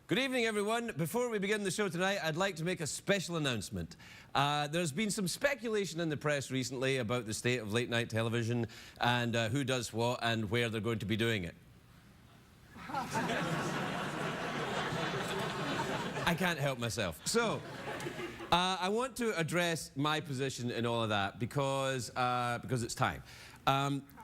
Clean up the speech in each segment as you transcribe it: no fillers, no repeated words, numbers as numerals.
Good evening, everyone. Before we begin the show tonight, I'd like to make a special announcement. There's been some speculation in the press recently about the state of late-night television and who does what and where they're going to be doing it. I can't help myself. So, I want to address my position in all of that because it's time.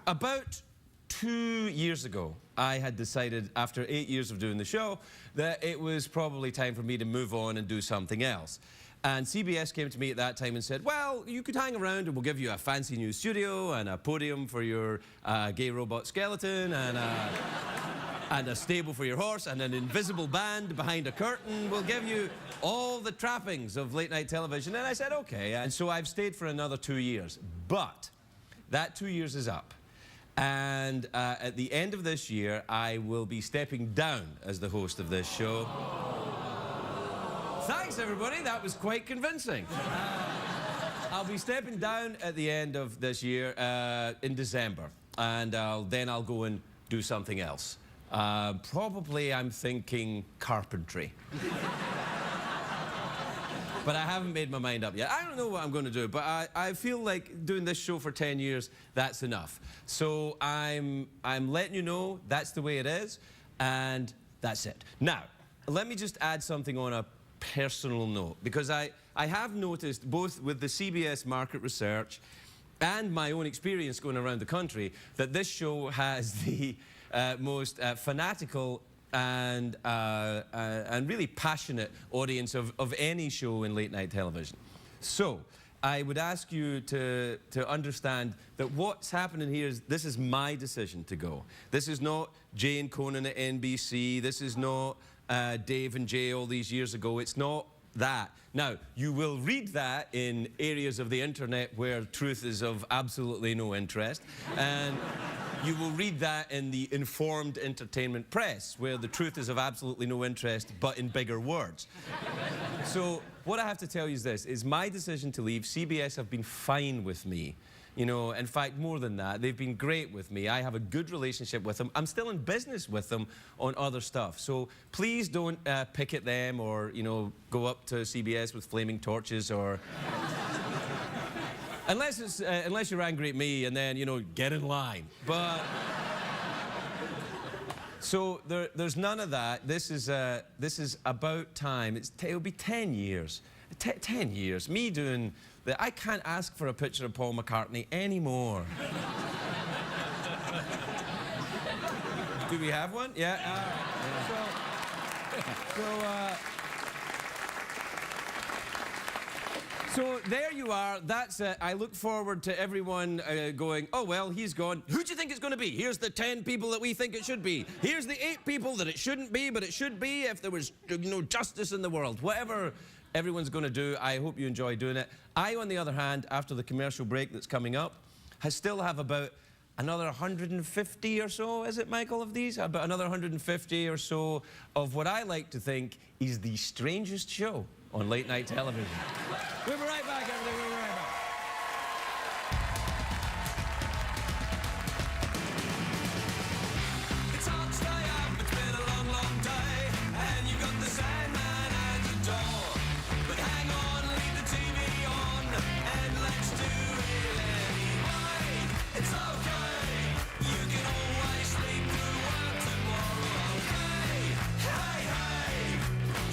About 2 years ago, I had decided, after 8 years of doing the show, that it was probably time for me to move on and do something else. And CBS came to me at that time and said, well, you could hang around and we'll give you a fancy new studio and a podium for your gay robot skeleton and a stable for your horse and an invisible band behind a curtain. We'll give you all the trappings of late-night television. And I said, okay. And so I've stayed for another 2 years. But that 2 years is up. And at the end of this year, I will be stepping down as the host of this show. Thanks, everybody. That was quite convincing. I'll be stepping down at the end of this year in December. And then I'll go and do something else. Probably, I'm thinking carpentry. But I haven't made my mind up yet. I don't know what I'm going to do, but I feel like doing this show for 10 years, that's enough. So I'm letting you know that's the way it is, and that's it. Now, let me just add something on a personal note, because I have noticed, both with the CBS market research and my own experience going around the country, that this show has the most fanatical and really passionate audience of any show in late-night television. So, I would ask you to understand that what's happening here is, this is my decision to go. This is not Jay and Conan at NBC. This is not Dave and Jay all these years ago. It's not that. Now, you will read that in areas of the internet where truth is of absolutely no interest. And you will read that in the informed entertainment press, where the truth is of absolutely no interest, but in bigger words. So, what I have to tell you is this, is my decision to leave. CBS have been fine with me. You know, in fact, more than that, they've been great with me. I have a good relationship with them. I'm still in business with them on other stuff. So please don't picket them or, you know, go up to CBS with flaming torches or... unless you're angry at me and then, you know, get in line. But... so there's none of that. This is about time. It'll be 10 years. 10 years. Me doing... I can't ask for a picture of Paul McCartney anymore. Do we have one? Yeah. So there you are. That's it. I look forward to everyone going, oh, well, he's gone. Who do you think it's going to be? Here's the 10 people that we think it should be. Here's the 8 people that it shouldn't be, but it should be if there was, you know, justice in the world. Whatever everyone's going to do, I hope you enjoy doing it. I, on the other hand, after the commercial break that's coming up, still have about another 150 or so, is it, Michael, of these? About another 150 or so of what I like to think is the strangest show on late-night television. We'll be right back, everybody. We'll be right back. It's hard to stay up. It's been a long, long day, and you've got the Sandman at your door. But hang on, leave the TV on, and let's do it anyway. It's okay. You can always sleep through work tomorrow. Okay. Hey, hey.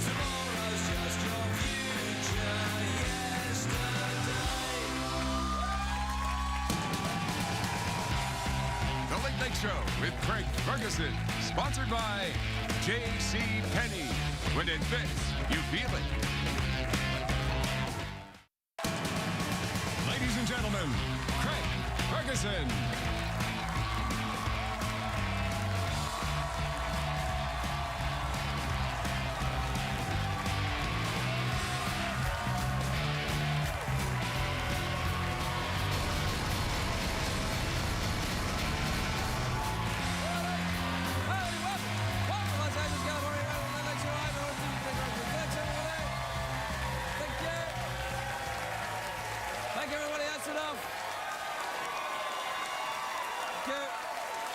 Tomorrow's just your future yesterday. The Late Night Show with Craig Ferguson, sponsored by J.C. Penney. When it fits, you feel it. Ladies and gentlemen, Craig Ferguson.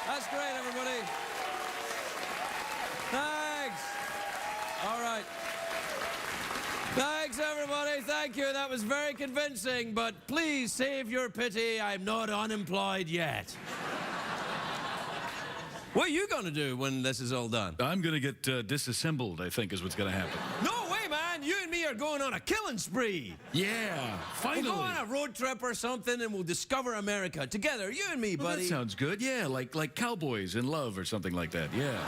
That's great, everybody. Thanks. All Thanks, everybody. Thank you. That was very convincing. But please save your pity. I'm not unemployed yet. What are you going to do when this is all done? I'm going to get disassembled, I think, is what's going to happen. No way, man. You and me are going on a killing spree. Yeah, finally. We'll go on a road trip or something and we'll discover America together. You and me, Well, buddy. that sounds good. Yeah, like cowboys in love or something like that. Yeah.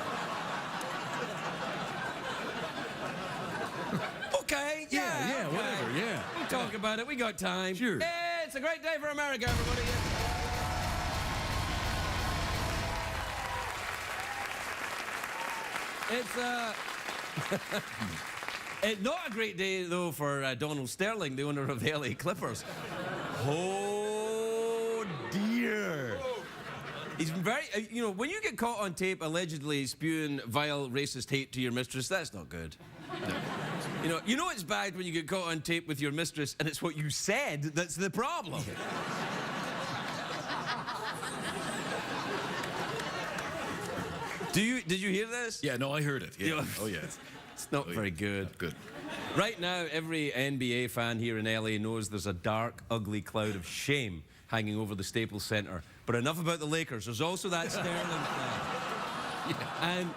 Okay, Yeah, okay. whatever, yeah. We'll talk about it. We got time. Sure. It's a great day for America, everybody. It's not a great day, though, for Donald Sterling, the owner of the LA Clippers. Oh, dear. He's very, you know, when you get caught on tape allegedly spewing vile racist hate to your mistress, that's not good. No. You know it's bad when you get caught on tape with your mistress and it's what you said that's the problem. Did you hear this? Yeah, no, I heard it. Yeah. Oh, yeah. It's not very good. Not good. Right now, every NBA fan here in LA knows there's a dark, ugly cloud of shame hanging over the Staples Center. But enough about the Lakers. There's also that Sterling flag. Yeah. And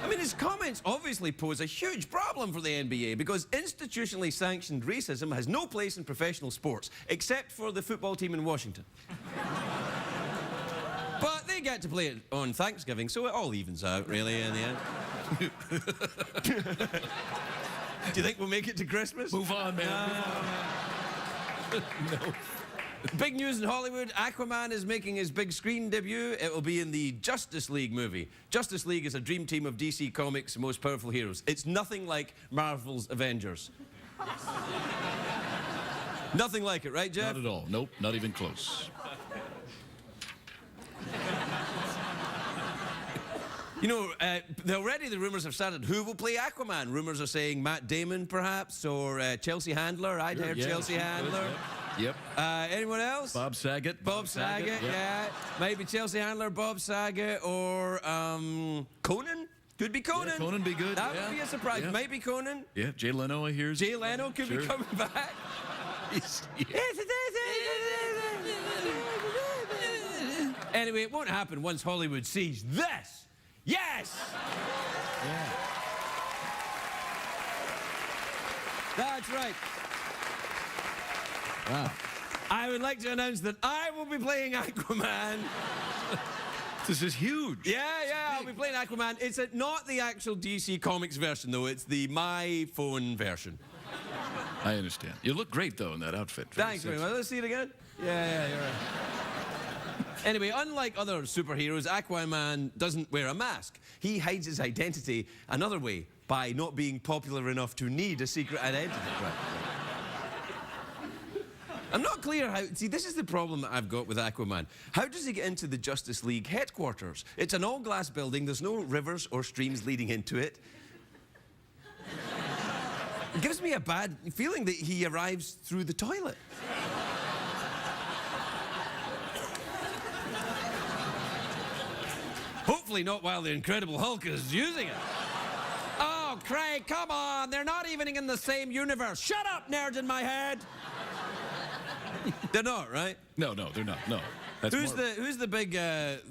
I mean, his comments obviously pose a huge problem for the NBA because institutionally sanctioned racism has no place in professional sports, except for the football team in Washington. But they get to play it on Thanksgiving, so it all evens out, really, in the end. Do you think we'll make it to Christmas? Move on, man. No. Big news in Hollywood. Aquaman is making his big screen debut. It will be in the Justice League movie. Justice League is a dream team of DC Comics' most powerful heroes. It's nothing like Marvel's Avengers. Nothing like it, right, Jeff? Not at all. Nope, not even close. You know, already the rumors have started. Who will play Aquaman? Rumors are saying Matt Damon, perhaps, or Chelsea Handler. I'd heard Chelsea Handler. Yep. Anyone else? Bob Saget. Bob Saget, yeah. Maybe Chelsea Handler, Bob Saget, or Conan? Could be Conan. Yeah, Conan be good. That would be a surprise. Yeah. Maybe Conan. Yeah, Jay Leno, I hear. Jay Leno could be coming back. Anyway, it won't happen once Hollywood sees this. Yes! Yeah. That's right. Wow. I would like to announce that I will be playing Aquaman. This is huge. Yeah, I'll be playing Aquaman. It's not the actual DC Comics version, though. It's the My Phone version. I understand. You look great, though, in that outfit. Thanks very much. Let's see it again. Yeah, you're right. Anyway, unlike other superheroes, Aquaman doesn't wear a mask. He hides his identity another way, by not being popular enough to need a secret identity. Right. I'm not clear how... See, this is the problem that I've got with Aquaman. How does he get into the Justice League headquarters? It's an all-glass building. There's no rivers or streams leading into it. It gives me a bad feeling that he arrives through the toilet. Hopefully not while the Incredible Hulk is using it. Oh, Craig, come on. They're not even in the same universe. Shut up, nerds in my head. They're not, right? No, they're not. No. That's Who's the big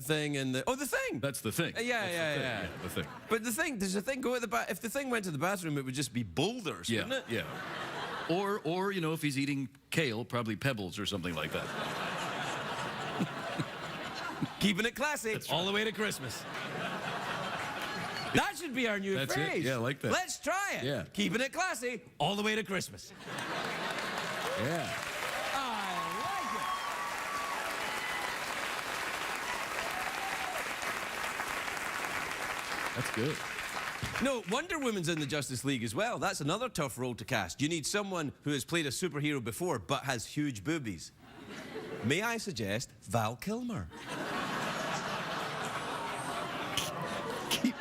thing in the... Oh, the Thing. That's the Thing. Yeah. The Thing. But the Thing, does the Thing go at the bath? If the Thing went to the bathroom, it would just be boulders, wouldn't it? Yeah. Or, you know, if he's eating kale, probably pebbles or something like that. Keeping it classy all the way to Christmas. That should be our new That's phrase. it. Yeah, I like that. Let's try it. Yeah. Keeping it classy all the way to Christmas. Yeah. I like it. That's good. No, Wonder Woman's in the Justice League as well. That's another tough role to cast. You need someone who has played a superhero before but has huge boobies. May I suggest Val Kilmer?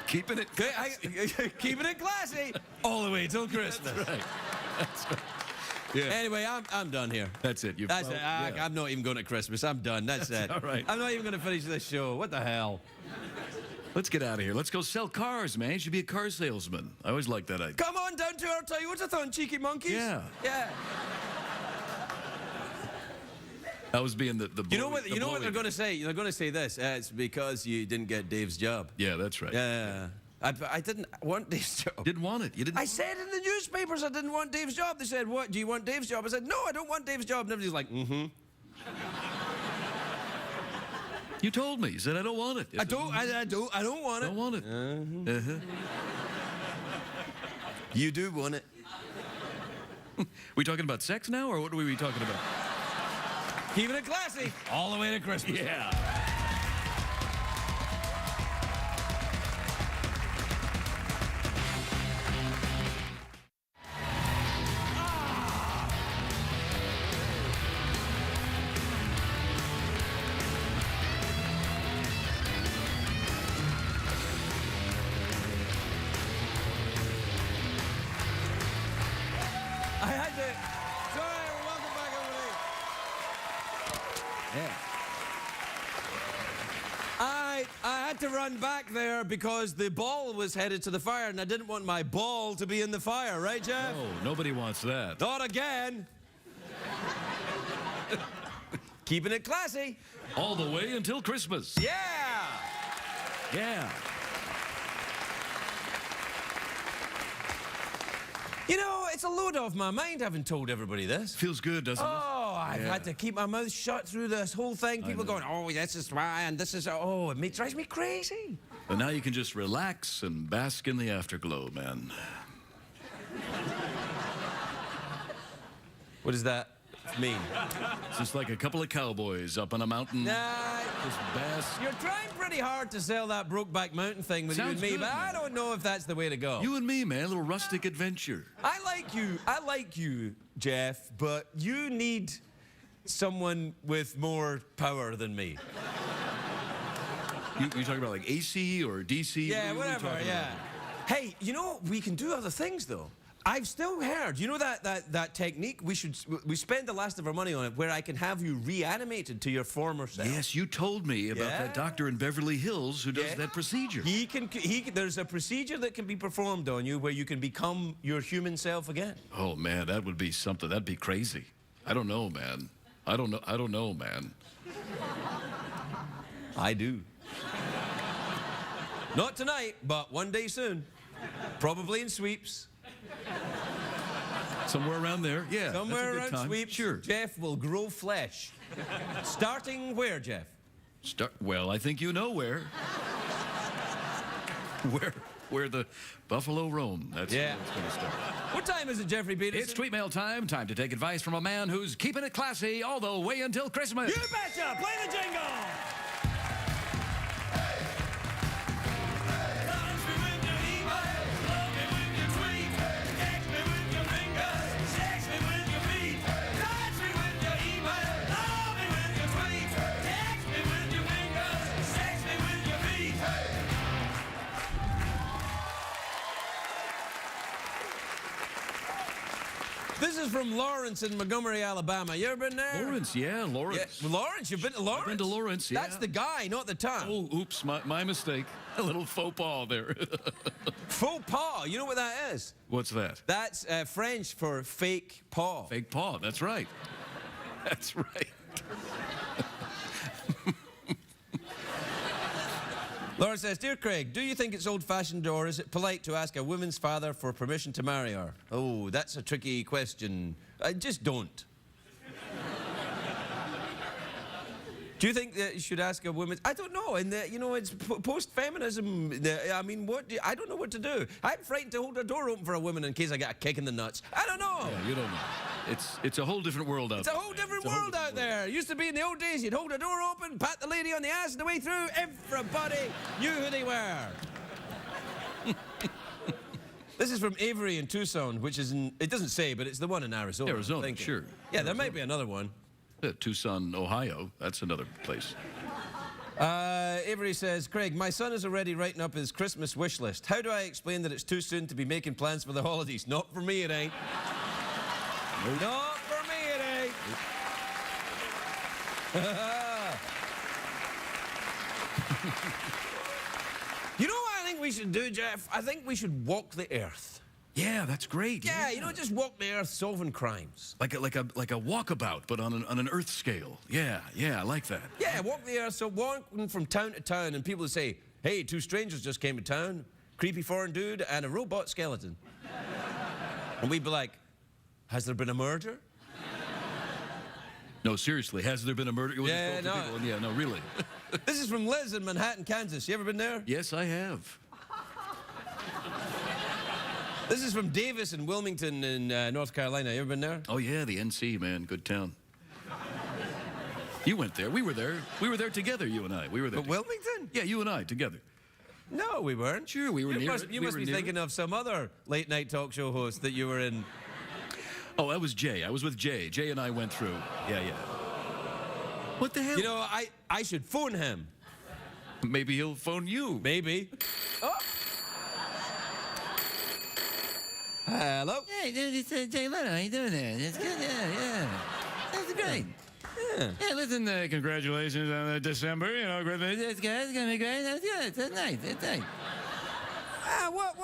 Keeping it. Keeping it classy all the way till Christmas. That's right. That's right. Yeah. Anyway, I'm done here. That's it. That's it. I'm not even going to Christmas. I'm done. That's it. All right. I'm not even going to finish this show. What the hell? Let's get out of here. Let's go sell cars, man. You should be a car salesman. I always like that idea. Come on down to our Toyota-thon, cheeky monkeys. Yeah. Yeah. I was being the You know what they're going to say? They're going to say this. It's because you didn't get Dave's job. Yeah, that's right. Yeah. I didn't want Dave's job. Didn't want it. You didn't. I said in the newspapers I didn't want Dave's job. They said, what, do you want Dave's job? I said, no, I don't want Dave's job. And everybody's like, mm-hmm. You told me. You said I don't want it. I don't want it. Don't want it. You do want it. We talking about sex now, or what are we talking about? Keeping it classy all the way to Christmas. Yeah. I had to. Sorry, welcome back, everybody. Yeah. I had to run back there because the ball was headed to the fire, and I didn't want my ball to be in the fire, right, Jeff? Oh, nobody wants that. Not again. Keeping it classy. All the way until Christmas. Yeah. Yeah. You know, it's a load off my mind having told everybody this. Feels good, doesn't it? Oh, I've had to keep my mouth shut through this whole thing. People going, oh, this is why, and this is, oh, it drives me crazy. But now you can just relax and bask in the afterglow, man. What does that mean? It's just like a couple of cowboys up on a mountain. Nah, Just bask. you're trying pretty hard to sell that Brokeback Mountain thing with you Sounds and me, good, but I man. don't know if that's the way to go. You and me, man, a little rustic adventure. I like you, Jeff, but you need someone with more power than me. You talking about like AC or DC? Yeah, What are we whatever, talking yeah. Hey, you know, we can do other things, though. I've still heard, you know that technique? We spend the last of our money on it, where I can have you reanimated to your former self. Yes, you told me about Yeah. that doctor in Beverly Hills who does Yeah. that procedure. There's a procedure that can be performed on you where you can become your human self again. Oh man, that would be something. That'd be crazy. I don't know, man. I don't know, man. I do. Not tonight, but one day soon. Probably in Sweeps. Somewhere around there. Yeah. Somewhere that's a around good time. Sweeps, Sure. Jeff will grow flesh. Starting where, Jeff? Well, I think you know where. Where the buffalo roam. That's Yeah. where it's going to start. What time is it, Jeffrey Peterson? It's tweet mail time. Time to take advice from a man who's keeping it classy all the way until Christmas. You betcha! Play the jingle! Launch me with your email, love me with your tweet, text me with your fingers, sex me with your feet. Launch me with your email, love me with your tweet, text me with your fingers, sex me with your feet. This is from Lawrence in Montgomery, Alabama. You ever been there? Lawrence, yeah, Lawrence. Yeah, Lawrence, you've been to Lawrence? been to Lawrence, yeah. That's the guy, not the town. Oh, oops, my mistake. A little faux pas there. Faux pas, you know what that is? What's that? That's French for fake paw. Fake paw, that's right. That's right. Laura says, Dear Craig, do you think it's old-fashioned or is it polite to ask a woman's father for permission to marry her? Oh, that's a tricky question. Just don't. Do you think that you should ask a woman? I don't know. And you know, it's post-feminism. I mean, I don't know what to do. I'm frightened to hold a door open for a woman in case I get a kick in the nuts. I don't know. Yeah, you don't know. It's a whole different world out It's a there. whole different world out there. It used to be in the old days, you'd hold a door open, pat the lady on the ass, and the way through, everybody knew who they were. This is from Avery in Tucson, which is in, it doesn't say, but it's the one in Arizona. Arizona, I'm thinking. sure. Yeah, there might be another one. Tucson, Ohio. That's another place. Avery says, Craig, my son is already writing up his Christmas wish list. How do I explain that it's too soon to be making plans for the holidays? Not for me, it ain't. Nope. Not for me, it ain't. we should do, Jeff? I think we should walk the earth. Yeah, that's great. Yeah, you know, just walk the earth solving crimes. Like a walkabout, but on an Earth scale. Yeah, I like that. Yeah, walk the earth, so walking from town to town, and people would say, hey, two strangers just came to town, creepy foreign dude and a robot skeleton. And we'd be like, has there been a murder? No, seriously, has there been a murder? Yeah, no. Yeah, no, really. This is from Liz in Manhattan, Kansas. You ever been there? Yes, I have. This is from Davis in Wilmington in North Carolina. You ever been there? Oh, yeah, the NC, man. Good town. You went there. We were there. We were there together, you and I. We were there. But Wilmington? Yeah, you and I together. No, we weren't. Sure, we were near must, it. You We must were be near thinking of some other late-night talk show host that you were in. Oh, that was Jay. I was with Jay. Jay and I went through. Yeah. What the hell? You know, I should phone him. Maybe he'll phone you. Maybe. Oh. Hello? Hey, dude, it's Jay Leno. How you doing there? That's good. Yeah. That's great. Yeah. Yeah, listen, congratulations on December. You know, great. That's good. It's gonna be great. That's good. That's nice. That's nice. What?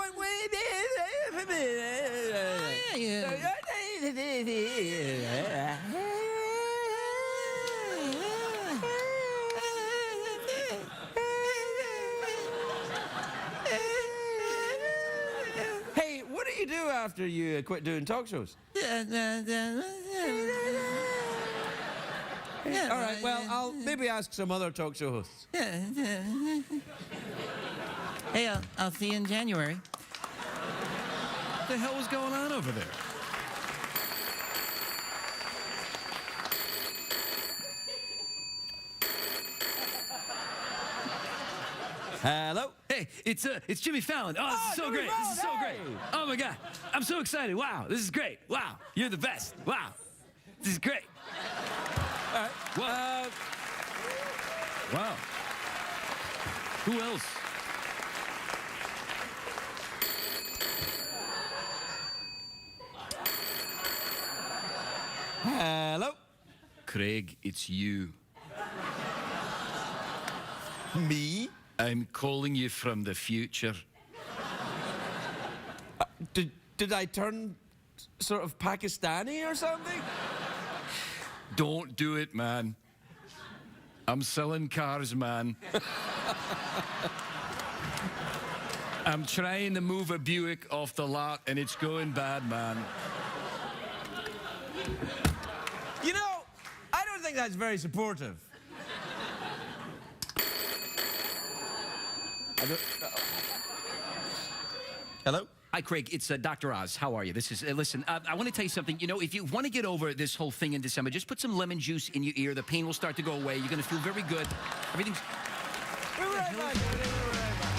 Hey, what do you do after you quit doing talk shows? All right, well, I'll maybe ask some other talk show hosts. Hey, I'll see you in January. What the hell was going on over there? Hello? Hey, it's Jimmy Fallon. Oh, this is so Jimmy great. Fallon, This is so great. hey. Oh my God, I'm so excited. Wow, this is great. Wow, you're the best. Wow, this is great. All right. Wow. Who else? Hello? Craig, it's you. Me? I'm calling you from the future. Did I turn sort of Pakistani or something? Don't do it, man. I'm selling cars, man. I'm trying to move a Buick off the lot, and it's going bad, man. You know, I don't think that's very supportive. Hello? Hi, Craig. It's Dr. Oz. How are you? This is, listen, I want to tell you something. You know, if you want to get over this whole thing in December, just put some lemon juice in your ear. The pain will start to go away. You're going to feel very good. Everything's... We're right back. We're right back.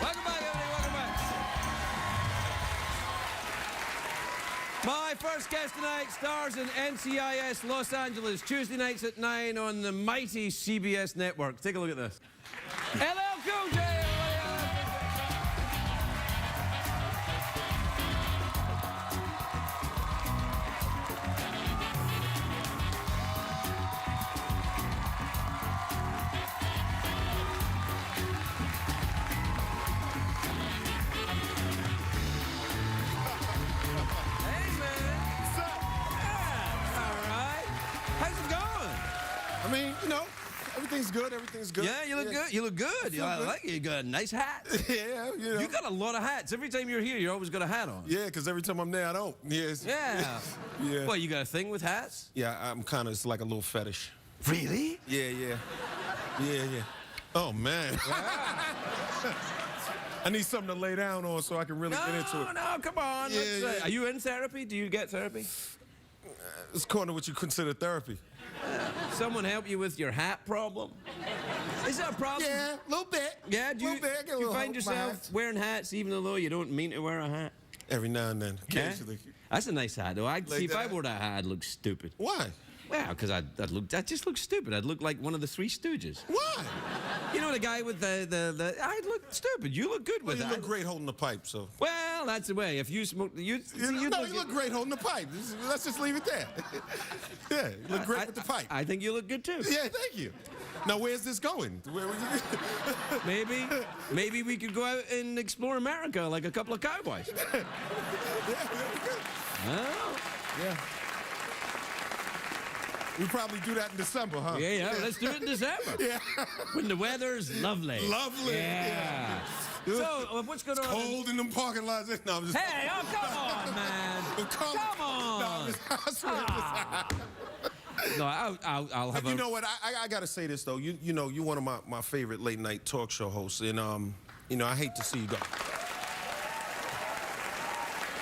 Welcome back, everybody. Welcome back. My first guest tonight stars in NCIS Los Angeles, Tuesday nights at 9 on the mighty CBS network. Take a look at this. LL Cool J, everybody. Hey, man. What's up? Yeah, all right. How's it going? I mean, you know, everything's good. Everything's good. Yeah, you look good. You look good. feel I good. like it. You got a nice hat. Yeah, you know. You got a lot of hats. Every time you're here, you always got a hat on. Yeah, because every time I'm there, I don't. Yes. Yeah. Yeah. Well, you got a thing with hats? Yeah, I'm kind of, it's like a little fetish. Really? Yeah. Oh, man. I need something to lay down on so I can really get into it. No, come on. Yeah, Let's, yeah. Are you in therapy? Do you get therapy? It's according to what you consider therapy. Someone help you with your hat problem? Is that a problem? Yeah, a little bit. Yeah, do you, Little bit. I get a do you little find help with my yourself hats. wearing hats even though you don't mean to wear a hat? Every now and then, Yeah? occasionally. That's a nice hat, though. See, if I that? wore that hat, I'd look stupid. Why? Well, because I just look stupid. I'd look like one of the Three Stooges. Why? You know the guy with the I'd look stupid. You look good Well, with you that. look great holding the pipe, so. Well, that's the way. If you smoke, you look great holding the pipe. Let's just leave it there. Yeah, you look great with the pipe. I think you look good too. Yeah, thank you. Now, where's this going? Maybe we could go out and explore America like a couple of cowboys. Oh. Yeah. We probably do that in December, huh? Yeah, let's do it in December. Yeah. When the weather's lovely. Lovely. Yeah. So, what's going on? Cold in them parking lots. No, I'm just. Hey, oh, come on, man. Come on. No, I swear. No, I'll have You know what? I got to say this, though. You know, you're one of my favorite late night talk show hosts. And, you know, I hate to see you go.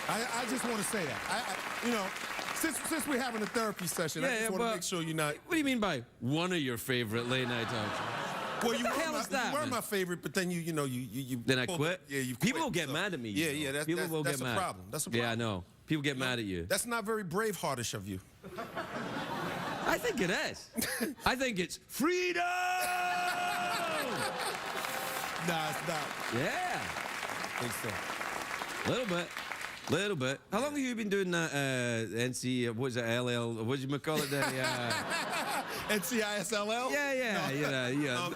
I just want to say that. You know, since we're having a therapy session, I just want to make sure you're not. What do you mean by one of your favorite late night talk shows? Well, you were man? my favorite, but then you Then I quit? Yeah, you quit. People will get mad at me. Yeah, you know. yeah, People will that's get a mad. problem. That's a problem. Yeah, I know. People get mad at you. That's not very Braveheartish of you. I think it is. I think it's freedom! Nah, it's not. Yeah. I think so. Little bit. How long have you been doing that NC, what's it, LL, what do you call it? NCISLL? Yeah.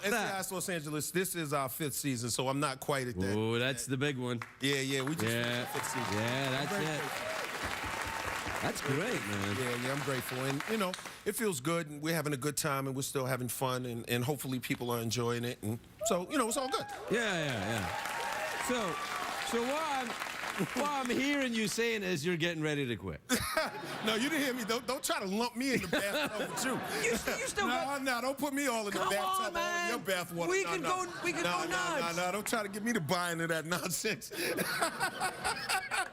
NCIS Los Angeles, this is our 5th season, so I'm not quite at that. Oh, that's the big one. Yeah, we just finished the 5th season. Yeah, that's Very it. grateful. That's great, man. Yeah, I'm grateful. And, you know, it feels good, and we're having a good time, and we're still having fun, and hopefully people are enjoying it. And so, you know, it's all good. Yeah. So what I'm hearing you saying is you're getting ready to quit. No, you didn't hear me. Don't try to lump me in the bathtub with you. You still got... No, don't put me all in the Come bathtub, on, man. all in your bathwater. We can go nuts. No, don't try to get me to buy into that nonsense.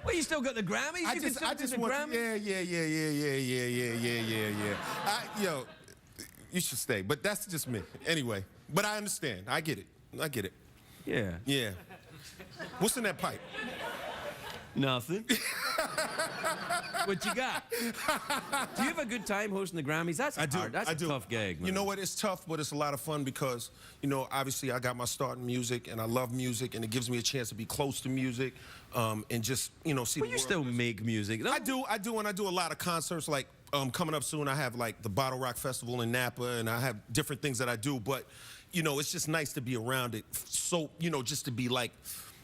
Well, you still got the Grammys? I just want to, yeah. Yo, you should stay, but that's just me. Anyway, but I understand. I get it. Yeah. What's in that pipe? Nothing. What you got? Do you have a good time hosting the Grammys? That's hard. That's a tough gig, man. You know what? It's tough, but it's a lot of fun because, you know, obviously I got my start in music, and I love music, and it gives me a chance to be close to music, and just, you know, see. But you still make music. No? I do, and I do a lot of concerts. Like coming up soon, I have like the Bottle Rock Festival in Napa, and I have different things that I do. But, you know, it's just nice to be around it. So, you know, just to be like.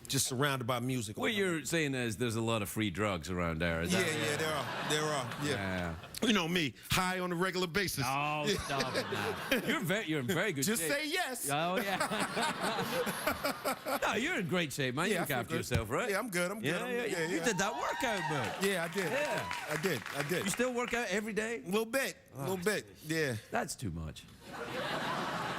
Just surrounded by music. What you're saying is there's a lot of free drugs around there. Is that there are. Yeah. You know me, high on a regular basis. Oh, stop it now. You're in very good shape. Just say yes. Oh, yeah. No, you're in great shape, man. You look after yourself, right? Yeah, I'm good. Yeah. You did that workout, bud. Yeah, I did. Yeah. I did. You still work out every day? A little bit. Yeah. That's too much.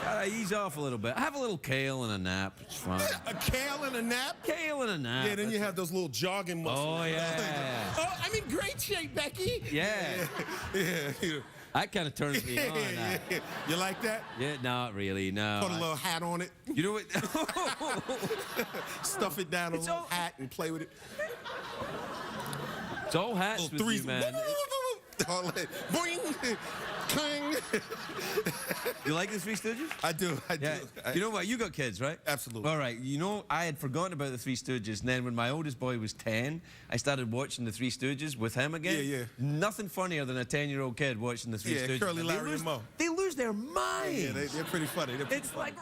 Gotta ease off a little bit. Have a little kale and a nap. It's fine. A kale and a nap? Kale and a nap. Yeah, then you have those little jogging muscles. Oh, yeah. Oh, I'm in great shape, Becky. Yeah. Yeah. That kind of turns me on. Yeah. You like that? Yeah, not really, no. Put a little hat on it. You know what? Stuff it down a little hat and play with it. It's all hats with you, man. All that. Boing. Clang. You like the Three Stooges? I do. Yeah. You know what? You got kids, right? Absolutely. All right. You know, I had forgotten about the Three Stooges, and then when my oldest boy was 10, I started watching the Three Stooges with him again. Yeah. Nothing funnier than a 10-year-old kid watching the Three Stooges. Curly, Larry, and Moe. They lose their minds. Yeah, they're pretty funny. It's like,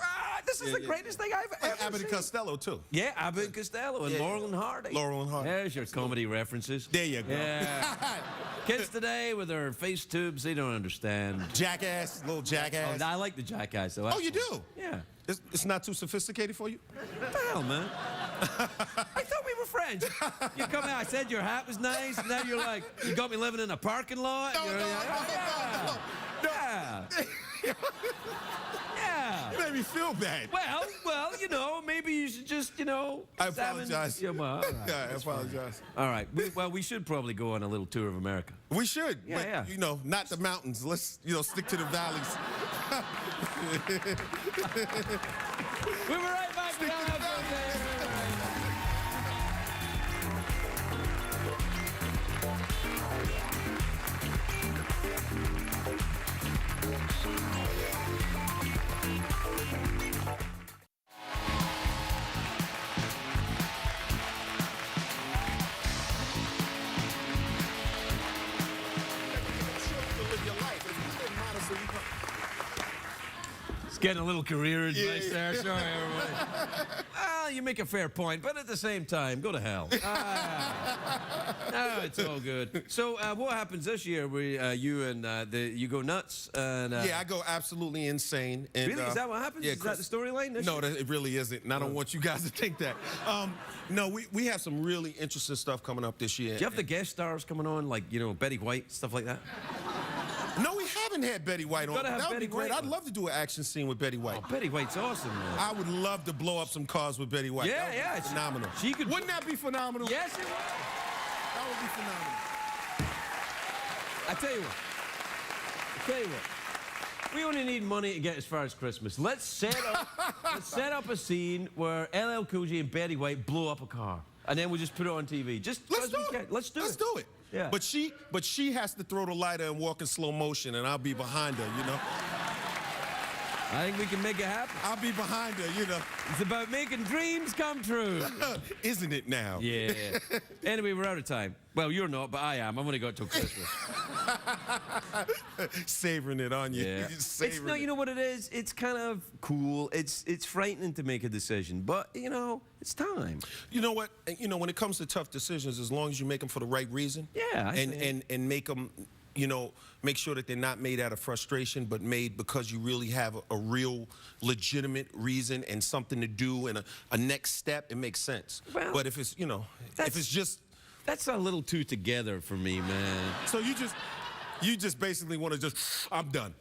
this is the greatest thing I've ever Abbott seen. and Costello, too. Yeah, Abbott and Costello and Laurel and Hardy. Laurel and Hardy. There's your comedy references. There you go. Yeah. Kids today with their face tubes, they don't understand. Jackass, little jackass. Oh, I like the Jackass, though. Oh, you do? Yeah. It's not too sophisticated for you? What the hell, man? I thought we were friends. You come out, I said your hat was nice, and now you're like, you got me living in a parking lot? No. Yeah. You made me feel bad. Well, you know, maybe you should just, I apologize. Yeah, well, all right. Yeah, I apologize. All right. We should probably go on a little tour of America. We should. Yeah, but, not the mountains. Let's, stick to the valleys. We'll be right back. Stick to the valleys. Getting a little career advice there. Sorry, everybody. Well, you make a fair point, but at the same time, go to hell. No, it's all good. So, what happens this year? You and you go nuts, and Yeah, I go absolutely insane. And, really, is that what happens? Yeah, is that the storyline? This No, year? it really isn't, and I don't want you guys to think that. No, we have some really interesting stuff coming up this year. Do you have the guest stars coming on, like Betty White, stuff like that? No, we haven't had Betty White on. gotta have That would Betty be great. White I'd on. love to do an action scene with Betty White. Oh, Betty White's awesome, man. I would love to blow up some cars with Betty White. Yeah, That would yeah, be phenomenal. she could- Wouldn't that be phenomenal? Yes, it would. That would be phenomenal. I tell you what. We only need money to get as far as Christmas. Let's set up a scene where LL Cool J and Betty White blow up a car, and then we'll just put it on TV. Just Let's 'cause do we it. can. Let's do it. Let's do it. Yeah. But she has to throw the lighter and walk in slow motion, and I'll be behind her. I think we can make it happen. I'll be behind her. It's about making dreams come true. Isn't it now? Yeah. Anyway, we're out of time. Well, you're not, but I am. I've only got till Christmas. Savoring it on you. Yeah. Just It's savoring no, it. you know what it is? It's kind of cool. It's frightening to make a decision, but it's time. You know what? When it comes to tough decisions, as long as you make them for the right reason. Yeah, I think. And make them, make sure that they're not made out of frustration, but made because you really have a real, legitimate reason and something to do and a next step. It makes sense. Well, but if it's, if it's just, That's a little too together for me, man. so you just basically want to I'm done.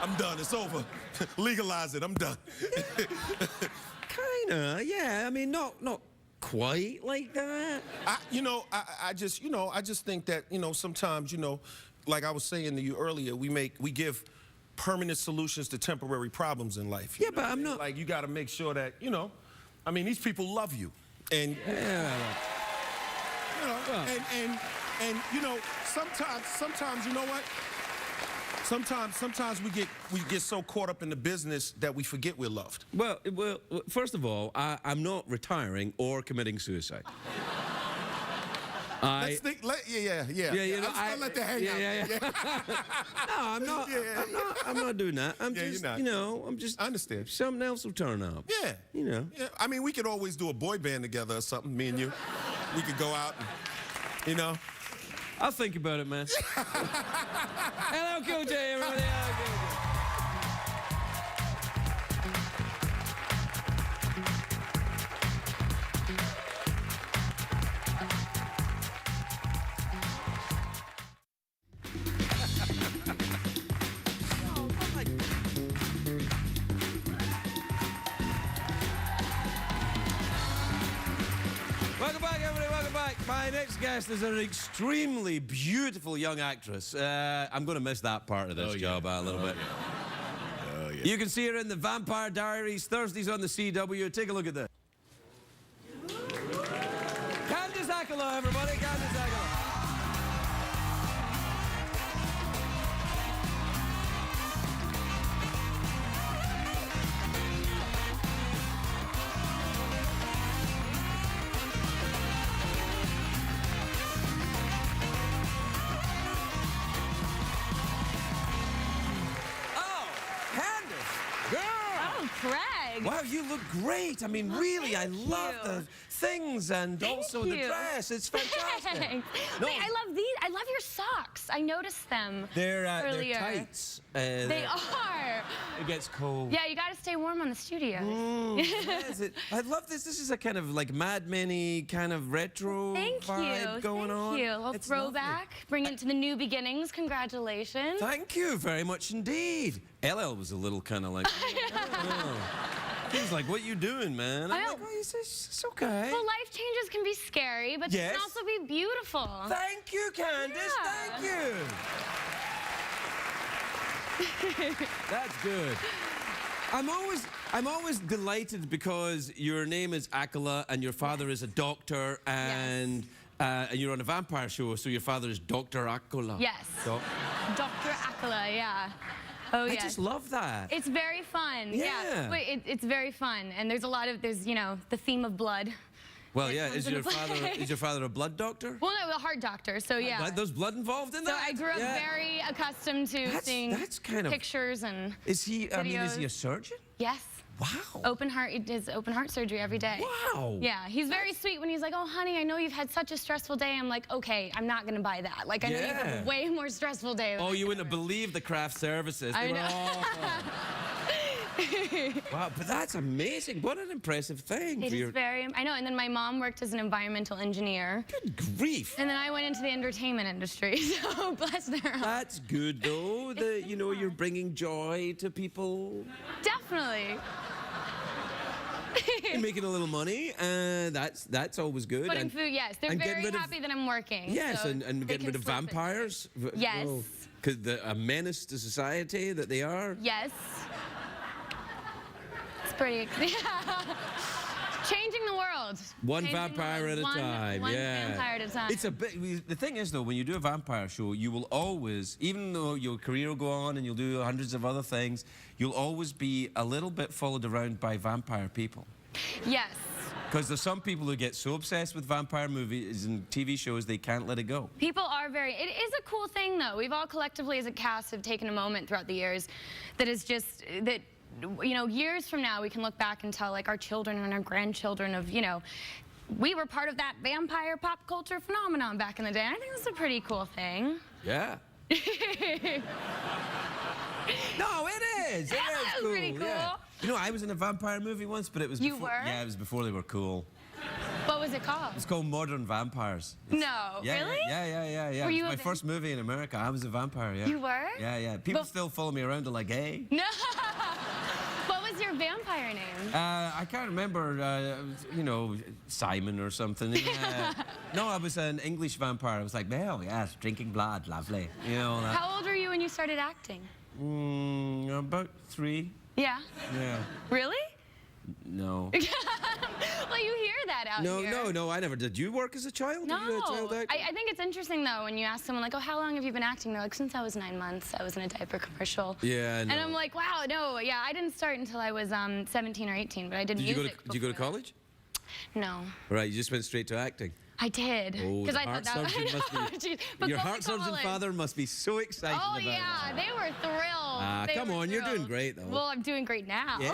I'm done. It's over. Legalize it. I'm done. Kinda, yeah. I mean, not quite like that. I just think that, sometimes, like I was saying to you earlier, we give permanent solutions to temporary problems in life. Yeah, but I'm not- Like, you got to make sure that, these people love you. And, Yeah. sometimes, you know what? Sometimes we get so caught up in the business that we forget we're loved. Well, first of all, I'm not retiring or committing suicide. Let's think, yeah. I'm just gonna let that hang out. Yeah. No, I'm not. Yeah. I'm not doing that. I'm Yeah, just, you're not. I'm just. I understand. Something else will turn up. Yeah. Yeah. I mean, we could always do a boy band together or something, me and you. We could go out and, I'll think about it, man. Hello, Cool J, everybody. Hello, Cool J. Welcome back, everybody. Welcome back. My next guest is an extremely beautiful young actress. I'm going to miss that part of this job a little bit. Oh, yeah. You can see her in the Vampire Diaries, Thursdays on the CW. Take a look at this. Candice Accola, everybody. Candice Accola. Oh, Candice, girl. Oh, Craig. Wow, you look great. I mean, really, I thank love you. the things and Thank also the you. dress. It's fantastic. Thanks. No. Wait, I love these. I love your socks. I noticed them They're earlier. tights. They are. It gets cold. Yeah, you got to stay warm on the studio. I love this. This is a kind of like Mad Men-y kind of retro Thank vibe you. going Thank on. you. A little It's throwback. Bring it to the new beginnings. Congratulations. Thank you very much indeed. LL was a little kind of like, oh. He was like, what you doing, man? I I'm know. like, oh, it's okay. Well, life changes can be scary, but they Yes. can also be beautiful. Thank you, Candice. Yeah. Thank you. That's good. I'm always delighted because your name is Accola and your father is a doctor and you're on a vampire show, so your father is Dr. Accola. Yes. Dr. Accola, yeah. Oh, I yeah. just love that. It's very fun. Yeah. Wait, it's very fun, and there's the theme of blood, Well, It yeah. comes Is into your father play. is your father a blood doctor? Well, no, a heart doctor, so yeah. There's blood involved in So that. I grew up Yeah. very accustomed to seeing that's kind of- pictures and Is he? I mean, is he a videos. surgeon? yes. Wow. Open heart, he does open heart surgery every day. Wow. Yeah, he's very sweet when he's like, oh, honey, I know you've had such a stressful day. I'm like, okay, I'm not gonna buy that. Like, I know you've had Yeah. a way more stressful day. Than Oh, I you can wouldn't have ever. believed the craft services. I They were know. awful. Wow, but that's amazing. What an impressive thing. It for is your... very, I know, and then my mom worked as an environmental engineer. Good grief. And then I went into the entertainment industry, so bless their heart. That's good, though. That you know you're bringing joy to people Definitely. and making a little money, and that's always good. Putting and, food, yes. They're and getting very rid of- happy that I'm working. Yes, so and they getting can rid of sleep at night. vampires. Yes. Because a menace to society that they are. Yes. It's pretty, changing the world. One Changing the vampire world. at a time, One yeah. vampire at a time. It's a bit. The thing is, though, when you do a vampire show, you will always, even though your career will go on and you'll do hundreds of other things, you'll always be a little bit followed around by vampire people. Yes. Because there's some people who get so obsessed with vampire movies and TV shows they can't let it go. People are very, it is a cool thing though. We've all collectively as a cast have taken a moment throughout the years that is just, that, you know, years from now we can look back and tell like our children and our grandchildren of, you know, we were part of that vampire pop culture phenomenon back in the day. I think it's a pretty cool thing. Yeah. No, it is. It Yeah, is that was cool. pretty cool. Yeah. You know, I was in a vampire movie once, but it was You before. were? Yeah, it was before they were cool. What was it called? It's called Modern Vampires. No, Yeah, really? Yeah. Were It you was my a first movie in America. I was a vampire, yeah. You were? Yeah. People But- still follow me around. They're like, hey. No. What was your vampire name? I can't remember, you know, Simon or something. No, I was an English vampire. I was like, well, yes, drinking blood, lovely. You know, that. How old were you when you started acting? About 3. Yeah. Yeah. Really? No. Well, you hear that out here. No, I never did. You work as a child? No. Were you a child actor? I think it's interesting, though, when you ask someone, like, oh, how long have you been acting? They're like, since I was 9 months. I was in a diaper commercial. Yeah, I And know. I'm like, wow, no, yeah, I didn't start until I was 17 or 18, but I did Did you music go to before that. college? No. Right, you just went straight to acting. I did. Oh, 'Cause the I heart thought that surgeon must be. Jeez, but Your going to heart surgeon college- father must be so excited Oh, about yeah, that. they were thrilled. Ah, They come were on, you're doing thrilled. great, though. Well, I'm doing great now. Yeah.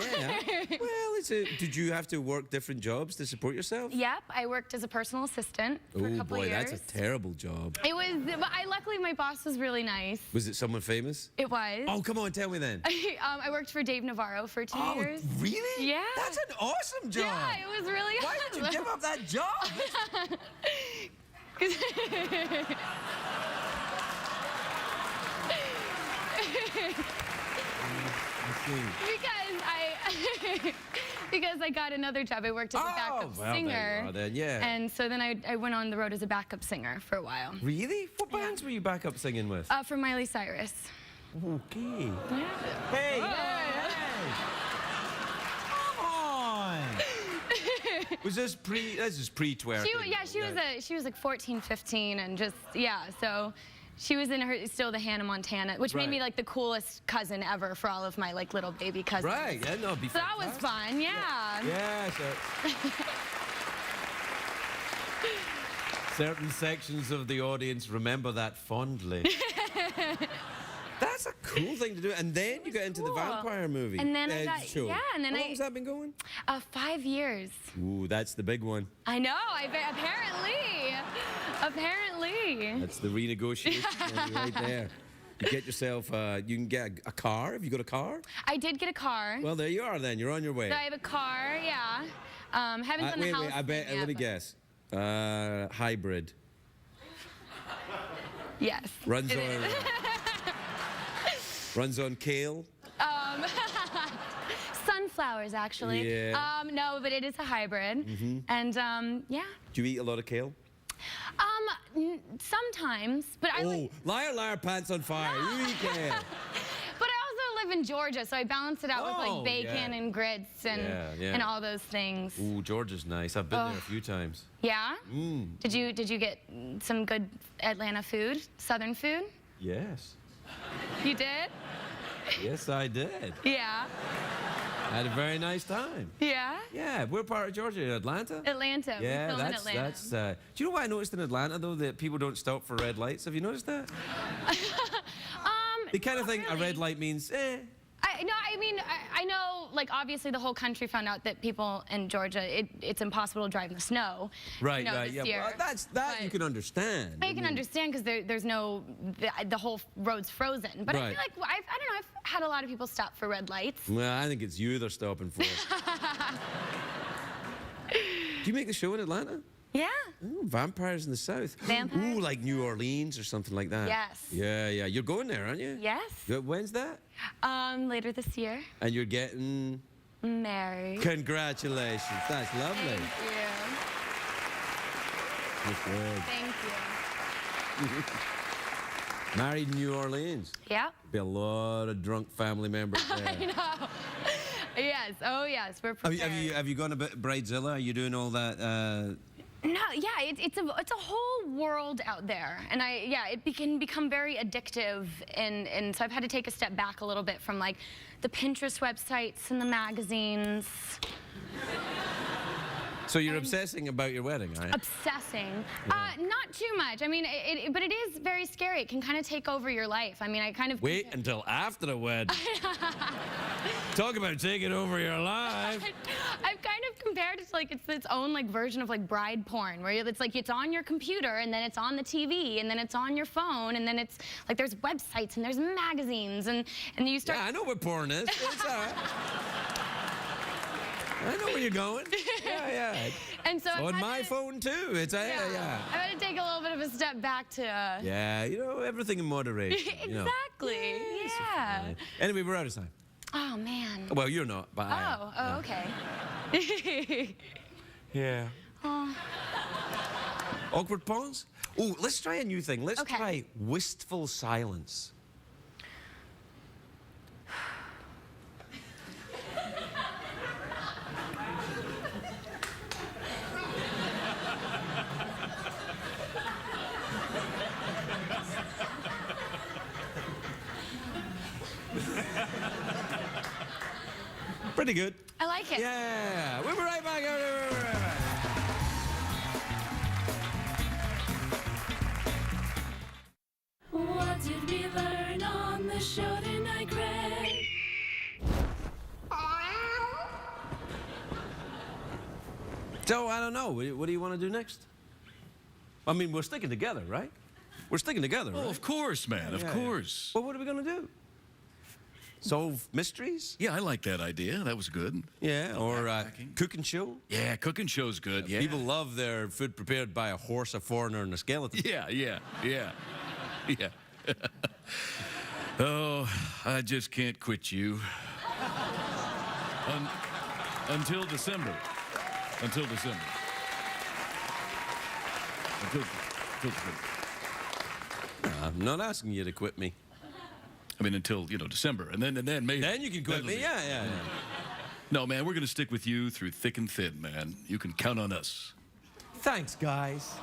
Well, did you have to work different jobs to support yourself? Yep, I worked as a personal assistant for a Oh couple boy, years. that's a terrible job. It was, but luckily my boss was really nice. Was it someone famous? It was. Oh, come on, tell me then. I worked for Dave Navarro for 2 Oh, years. really? Yeah. That's an awesome job. Yeah, it was really Why did you give up that job? because I got another job. I worked as a backup well, singer. there you are then, yeah. And so then I went on the road as a backup singer for a while. Really? What bands were you back up singing with? For Miley Cyrus. Okay. Yeah. Hey, hey! Come on! Was this this is pre-twerking? She was like 14, 15, and just, yeah, so she was in still the Hannah Montana, which made me Right. like the coolest cousin ever for all of my like little baby cousins. Right, yeah, no, it'd be So that was fantastic. fun, yeah. Yeah, certain sections of the audience remember that fondly. That's a cool thing to do. And then you get into the cool. vampire movie. And then I got, show. yeah, and then How long has that been going? 5 years. Ooh, that's the big one. I know, apparently. That's the renegotiation right there. You get yourself, you can get a car. Have you got a car? I did get a car. Well, there you are then. You're on your way. So I have a car, yeah. Haven't done the house wait, I bet, thing let me yet, guess. Hybrid. but- Yes. Runs It on, is. runs on kale. Sunflowers, actually. Yeah. No, but it is a hybrid. And yeah. Do you eat a lot of kale? Sometimes, but I like, Liar, liar, pants on fire. You eat kale. but I also live in Georgia, so I balance it out with Oh, like bacon yeah. and grits and Yeah. and all those things. Ooh, Georgia's nice. I've been there a few times. Yeah. Did you get some good Atlanta food, Southern food? Yes. You did? Yes, I did. Yeah. Had a very nice time. Yeah? Yeah, we're part of Georgia, Atlanta. Atlanta. Yeah, we film in that's Atlanta. that's. Do you know what I noticed in Atlanta though? That people don't stop for red lights. Have you noticed that? They kind of not think a really. red light means I know, like, obviously the whole country found out that people in Georgia, it's impossible to drive in the snow. Right, you know, right, this yeah. year. Well, that you But can understand. I can understand because there's no, the whole road's frozen. But I Right. feel like, I don't know, I've had a lot of people stop for red lights. Well, I think it's you they're stopping for. Do you make the show in Atlanta? Yeah. Ooh, Vampires in the South. Vampires? Ooh, like New Orleans or something like that. Yes. Yeah, yeah. You're going there, aren't you? Yes. When's that? Later this year. And you're getting... Married. Congratulations. That's lovely. Thank you. That's good. Thank you. Married in New Orleans. Yeah. Be a lot of drunk family members there. I know. Yes. Oh, yes. We're prepared. Have you gone a bit Bridezilla? Are you doing all that? No, yeah, it's a whole world out there, and it can become very addictive, and so I've had to take a step back a little bit from like the Pinterest websites and the magazines. So you're obsessing about your wedding, right? Obsessing. Not too much. I mean, but it is very scary. It can kind of take over your life. I mean, I kind of... Wait until after the wedding. Talk about taking over your life. I've kind of compared it to like it's its own like version of like bride porn, where it's like it's on your computer and then it's on the TV and then it's on your phone and then it's like there's websites and there's magazines and you start... Yeah, I know what porn is. It's all right. I know where you're going. Yeah. And so I've On had my to- phone too. It's yeah. I've had to take a little bit of a step back to... Yeah, you know, everything in moderation. you know. Exactly. Yeah. Anyway, we're out of time. Oh man. Well, you're not, but I am. Oh, okay. Yeah. Oh. Awkward pause? Oh, let's try a new thing. Let's Okay. try wistful silence. Pretty good. I like it. Yeah. We'll be right back. We'll be right back. What did we learn on the show tonight, Greg? So, I don't know. What do you want to do next? I mean, we're sticking together, right? We're sticking together, right? Oh, of course, man. Of Yeah, yeah. course. Well, what are we going to do? Solve mysteries? Yeah, I like that idea. That was good. Yeah, or backpacking. cooking show? Yeah, cooking show's good. Yeah. People love their food prepared by a horse, a foreigner, and a skeleton. Yeah. Oh, I just can't quit you. Until December. Until December. Until December. I'm not asking you to quit me. I mean, until, December. And then maybe. Then you can quit me. Yeah. No, man, we're going to stick with you through thick and thin, man. You can count on us. Thanks, guys.